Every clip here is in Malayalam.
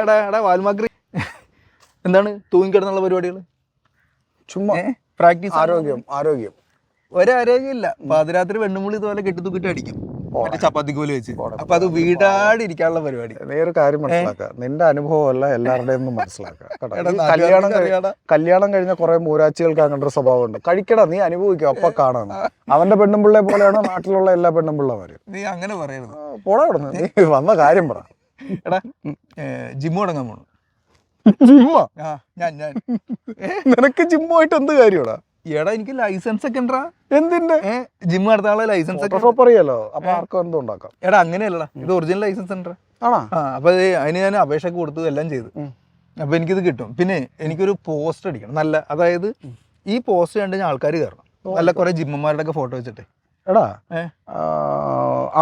എടാ വാൽമാക്രി എന്താണ് തൂങ്ങിക്കിടന്നുള്ള പരിപാടികൾ? ചുമ്മാ പ്രാക്ടീസ്. ആരോഗ്യം ഒരാരോഗ്യമില്ല. പാതിരാത്രി വെണ്ണുമുള്ളി ഇതുപോലെ കെട്ടിത്തൂക്കിട്ട് അടിക്കും മറ്റേ ചപ്പാത്തിക്കോല് വെച്ച്. അപ്പൊ അത് വീടാടിരിക്കാനുള്ള പരിപാടി. നീ ഒരു കാര്യം മനസ്സിലാക്കുക, നിന്റെ അനുഭവമല്ല എല്ലാവരുടെയും ഒന്നും മനസ്സിലാക്കുക. കല്യാണം കഴിഞ്ഞ കുറെ മൂരാച്ചികൾക്ക് അങ്ങനത്തെ ഒരു സ്വഭാവം ഉണ്ട്. കഴിക്കടാ, നീ അനുഭവിക്കുക, അപ്പൊ കാണാണ്. അവന്റെ പെണ്ണുമ്പിള്ളയെ പോലെയാണ് നാട്ടിലുള്ള എല്ലാ പെണ്ണുമ്പിള്ളമാരും. നീ അങ്ങനെ പറയരുത്. പോടാ ഇവിടുന്ന്, നീ വന്ന കാര്യം പറ. എടാ ജിമ്മ് തുടങ്ങാൻ പോണു. ജിമ്മ? ഞാൻ നിനക്ക് ജിമ്മുമായിട്ട് എന്ത് കാര്യമാടാ? എടാ എനിക്ക് ലൈസൻസ് ഒക്കെ ഉണ്ടാ. എന്തിന്റെ? ജിമ്മ് നടത്താനുള്ള ലൈസൻസ് ഒക്കെ ഷോപ്പ് അറിയാലോ, അപ്പൊ ആർക്കും എന്തും ഉണ്ടാക്കാം. എടാ അങ്ങനെയല്ലടാ, ഇത് ഒറിജിനൽ ലൈസൻസ് ഉണ്ട്. ആണോ? അപ്പൊ അതിന് ഞാൻ അപേക്ഷ കൊടുത്തു, എല്ലാം ചെയ്തു. അപ്പൊ എനിക്കിത് കിട്ടും. പിന്നെ എനിക്കൊരു പോസ്റ്റർ അടിക്കണം നല്ല, അതായത് ഈ പോസ്റ്റർ കണ്ട് ഞാൻ ആൾക്കാർ കയറണം. നല്ല കുറെ ജിമ്മന്മാരുടെ ഒക്കെ ഫോട്ടോ വെച്ചിട്ട്. എടാ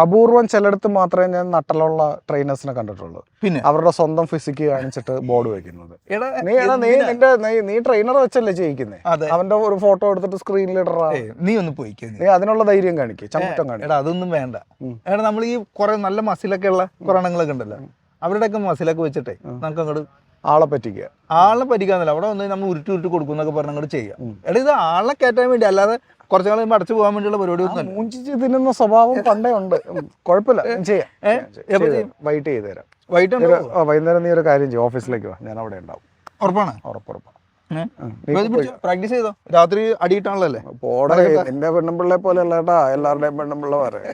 അപൂർവം ചിലടത്ത് മാത്രമേ ഞാൻ നട്ടലുള്ള ട്രെയിനേഴ്സിനെ കണ്ടിട്ടുള്ളൂ. പിന്നെ അവരുടെ സ്വന്തം ഫിസിക്ക് കാണിച്ചിട്ട് ബോർഡ് വെക്കുന്നത്. നീ ട്രെയിനർ വെച്ചല്ലേ ചെയ്യിക്കുന്നേ? അവന്റെ ഒരു ഫോട്ടോ എടുത്തിട്ട് സ്ക്രീനിൽ ഇടറാ. നീ ഒന്ന് പോയിക്കേ, നീ അതിനുള്ള ധൈര്യം കാണിക്കും, ചമ്മറ്റം കാണിക്കും. എടാ അതൊന്നും വേണ്ട. എടാ നമ്മൾ ഈ കുറെ നല്ല മസിലൊക്കെ ഉള്ള കുറെ എണ്ണങ്ങളൊക്കെ ഉണ്ടല്ലോ, അവരുടെയൊക്കെ മസിലൊക്കെ വെച്ചിട്ടേ നമുക്ക് അങ്ങോട്ട് ആളെ പറ്റിക്കാന്നല്ല, അവിടെ വന്ന് നമ്മൾ ഉരുട്ടി കൊടുക്കുന്നൊക്കെ പറഞ്ഞ് അങ്ങോട്ട് ചെയ്യാം. എടാ ഇത് ആളെ കയറ്റാൻ വേണ്ടി, അല്ലാതെ കുറച്ചു കാലം അടച്ചു പോകാൻ വേണ്ടിയുള്ള പരിപാടി ഒന്നും. മൂഞ്ചിച്ച് തിന്നുന്ന സ്വഭാവം പണ്ടേ ഉണ്ട്. കുഴപ്പമില്ല, ചെയ്യാം. വൈകിട്ട് ചെയ്തുതരാം. വൈകുന്നേരം നീ ഒരു കാര്യം ചെയ്യും, ഓഫീസിലേക്ക് വാ, ഞാൻ അവിടെ ഉണ്ടാവും. ഉറപ്പാണ്? പ്രാക്ടീസ് ചെയ്തോ, രാത്രി അടിയിട്ടാണല്ലേ? പോടെ, നിന്റെ പെണ്ണുമ്പിള്ളെ പോലെ അല്ലേട്ടാ എല്ലാവരുടെയും പെണ്ണുമ്പിള്ള പറയാ.